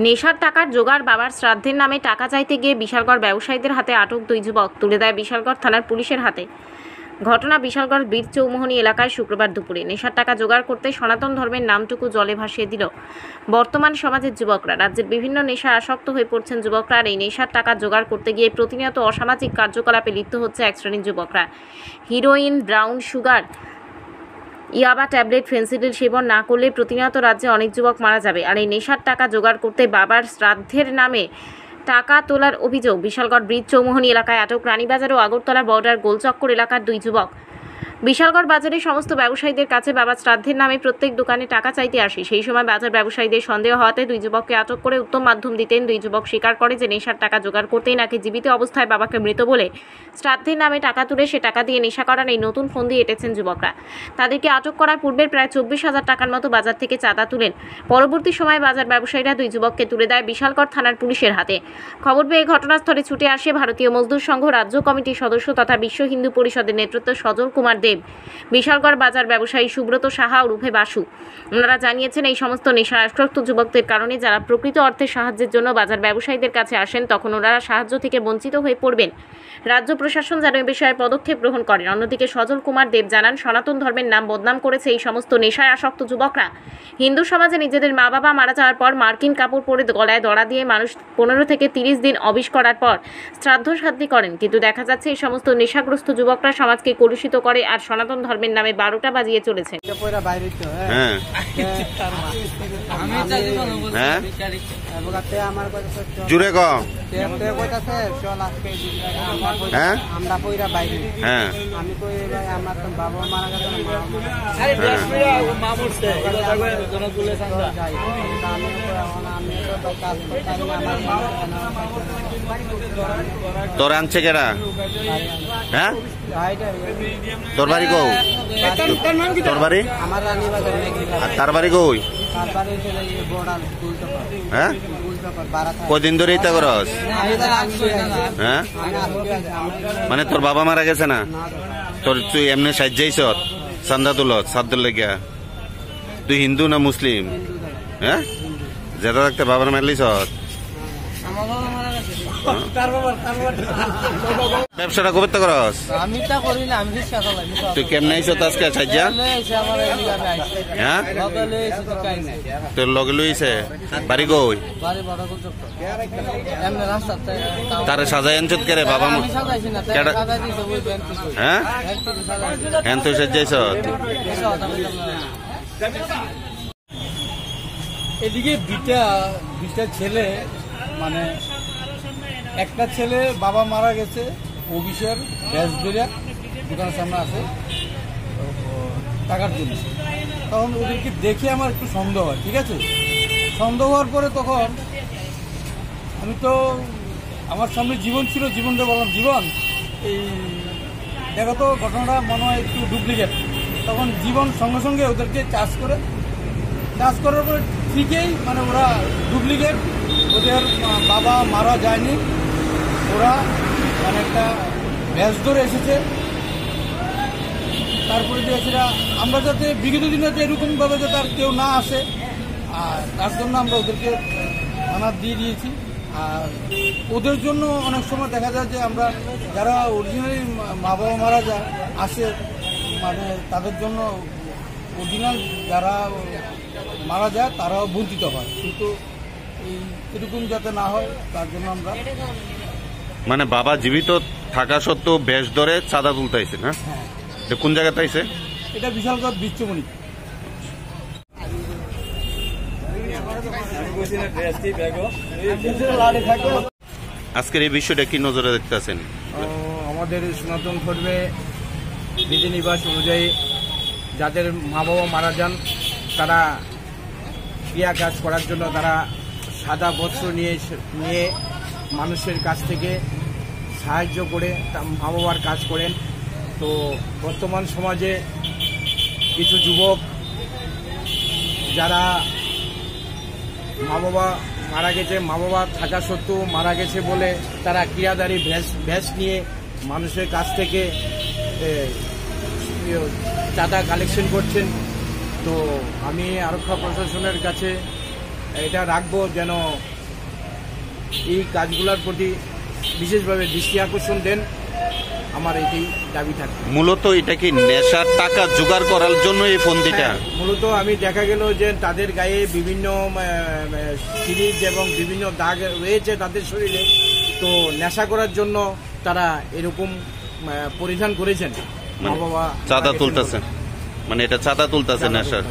নেশার টাকার জোগাড়, বাবার শ্রাদ্ধের নামে টাকা চাইতে গিয়ে বিশালগড় ব্যবসায়ীদের হাতে আটক 2 যুবক, তুলে দেয় বিশালগড় থানার পুলিশের হাতে। ঘটনা বিশালগড় বীর চৌমোহনী এলাকায় শুক্রবার দুপুরে। নেশার টাকা জোগাড় করতে সনাতন ধর্মের নামটুকু জলে ভাসিয়ে দিল বর্তমান সমাজের যুবকরা। রাজ্যের বিভিন্ন নেশায় আসক্ত হয়ে পড়ছেন যুবকরা, আর এই নেশার টাকা জোগাড় করতে গিয়ে প্রতিনিয়ত অসামাজিক কার্যকলাপে লিপ্ত হচ্ছে এক শ্রেণীর যুবকরা। হিরোইন, ব্রাউন সুগার, ইয়াবা ট্যাবলেট, ফেন্সিডিল সেবন না করলে প্রতিনিয়ত রাজ্যে অনেক যুবক মারা যাবে। আর এই নেশার টাকা জোগাড় করতে বাবার শ্রাদ্ধের নামে টাকা তোলার অভিযোগ। বিশালগড় ব্রিজ চৌমোহনী এলাকায় আটক রানীবাজার ও আগরতলা বর্ডার গোলচক্কর এলাকার 2 যুবক। বিশালগড় বাজারে সমস্ত ব্যবসায়ীদের কাছে বাবার শ্রাদ্ধের নামে প্রত্যেক দোকানে টাকা চাইতে আসে। সেই সময় বাজার ব্যবসায়ীদের সন্দেহ হওয়াতে 2 যুবককে আটক করে উত্তম মাধ্যম দিতেন। 2 যুবক স্বীকার করে যে নেশার টাকা জোগাড় করতেই নাকি জীবিত অবস্থায় বাবাকে মৃত বলে শ্রাদ্ধের নামে টাকা তুলে সে টাকা দিয়ে নেশা করার এই নতুন ফোন দিয়ে এঁটেছেন যুবকরা। তাদেরকে আটক করার পূর্বে প্রায় 24,000 টাকার মতো বাজার থেকে চাঁদা তুলেন। পরবর্তী সময়ে বাজার ব্যবসায়ীরা 2 যুবককে তুলে দেয় বিশালগড় থানার পুলিশের হাতে। খবর পেয়ে ঘটনাস্থলে ছুটে আসে ভারতীয় মজদুর সংঘ রাজ্য কমিটির সদস্য তথা বিশ্ব হিন্দু পরিষদের নেতৃত্ব সজল কুমার দেব, বিশালগড় বাজার ব্যবসায়ী সুব্রত সাহা ওরফে বাসু। ওনারা জানিয়েছেন, এই সমস্ত নেশায় আসক্ত যুবকদের কারণে যারা প্রকৃত অর্থে সাহায্যের জন্য বাজার ব্যবসায়ীদের কাছে আসেন, তখন ওনারা সাহায্য থেকে বঞ্চিত হয়ে পড়বেন। রাজ্য প্রশাসন যেন এ বিষয়ে পদক্ষেপ গ্রহণ করেন। অন্যদিকে সজল কুমার দেব জানান, সনাতন ধর্মের নাম বদনাম করেছে এই সমস্ত নেশায় আসক্ত যুবকরা। হিন্দু সমাজে নিজেদের মা বাবা মারা যাওয়ার পর মার্কিন কাপড় পরে গলায় দড়া দিয়ে মানুষ 15 থেকে 30 দিন অবিশ করার পর শ্রাদ্ধ শান্তি করেন। কিন্তু দেখা যাচ্ছে এই সমস্ত নেশাগ্রস্ত যুবকরা সমাজকে কলুষিত করে আর সনাতন ধর্মের নামে 12টা বাজিয়ে চলেছে। জুড়ে তোর আনছে কেরা? হ্যাঁ, তোর বাড়ি কো? তোর বাড়ি? আর তার বাড়ি কই? হ্যাঁ, কদিন ধরে ইতা করস? হ্যাঁ, মানে তোর বাবা মারা গেছে না? তোর তুই এমনি সাহায্যাইছ চান্দা তুলত সাদ্দুর লেগিয়া? তুই হিন্দু না মুসলিম? হ্যাঁ, যেটা থাকতে বাবার মারলিস? ব্যবসাটা কবে করস? তুই কেমনে আইস আজকে সাহায্যা? হ্যাঁ, তোর লগে লইছে? বাড়ি কই? তারে সাজাই আনছত কে রে বাবা? হ্যাঁ, হ্যাঁ, তুই সাহায্যাইছ? এদিকে দুইটা ছেলে, মানে একটা ছেলে বাবা মারা গেছে অফিসের ব্যাসবেরিয়া দোকানের সামনে আছে টাকার জন্য। তখন ওদেরকে দেখে আমার একটু সন্দেহ হয়, ঠিক আছে। সন্দেহ হওয়ার পরে তখন আমি তো আমার সামনে জীবন ছিল, জীবনটা বললাম, জীবন এই দেখো তো ঘটনাটা মনে হয় একটু ডুপ্লিকেট। তখন জীবন সঙ্গে সঙ্গে ওদেরকে চার্জ করার পরে ঠিকই মানে ওরা ডুপ্লিকেট, ওদের বাবা মারা যায়নি, ওরা মানে একটা ব্যাস ধরে এসেছে। তারপরে যে সেটা আমরা যাতে বিগত দিনে এরকমভাবে যাতে আর কেউ না আসে, আর তার জন্য আমরা ওদেরকে থানা দিয়ে দিয়েছি। আর ওদের জন্য অনেক সময় দেখা যায় যে আমরা যারা অরিজিনালি মা বাবা মারা যায় আসে, মানে তাদের জন্য অরিজিনাল যারা মারা যায় তারাও বঞ্চিত হয়, কিন্তু এরকম যাতে না হয় তার জন্য আমরা। মানে বাবা জীবিত থাকা সত্ত্বেও বেশ ধরে চাঁদা তুলতে আইছে না? কোন জায়গাতে আইছে? এটা বিশালগড় বীর চৌমোহনী। আজকের এই বিষয়টা কি নজরে দেখতেছেন? আমাদের সনাতন ধর্মে বিধিনিবাস অনুযায়ী যাদের মা বাবা মারা যান তারা ক্রিয়া কাজ করার জন্য তারা সাদা বস্ত্র নিয়ে মানুষের কাছ থেকে সাহায্য করে মা বাবার কাজ করেন। তো বর্তমান সমাজে কিছু যুবক যারা মা বাবা মারা গেছে, মা বাবা থাকা সত্ত্বেও মারা গেছে বলে তারা ক্রিয়াদারী ভ্যাস নিয়ে মানুষের কাছ থেকে চাঁদা কালেকশন করছেন। তো আমি আরক্ষা প্রশাসনের কাছে এটা রাখবো যেন এই কাজগুলোর প্রতি বিশেষভাবে দৃষ্টি আকর্ষণ দেন। আমার এটাই দাবি থাকে। মূলত এটা কি নেশার টাকা জোগাড় করার জন্য এই ফন্দিটা? মূলত আমি দেখা গেল যে তাদের গায়ে বিভিন্ন সিরিজ এবং বিভিন্ন দাগ রয়েছে তাদের শরীরে, তো নেশা করার জন্য তারা এরকম পরিধান করেছেন। মা বাবা চাঁদা তুলতেছে, মানে এটা চাঁদা তুলতেছে নেশার।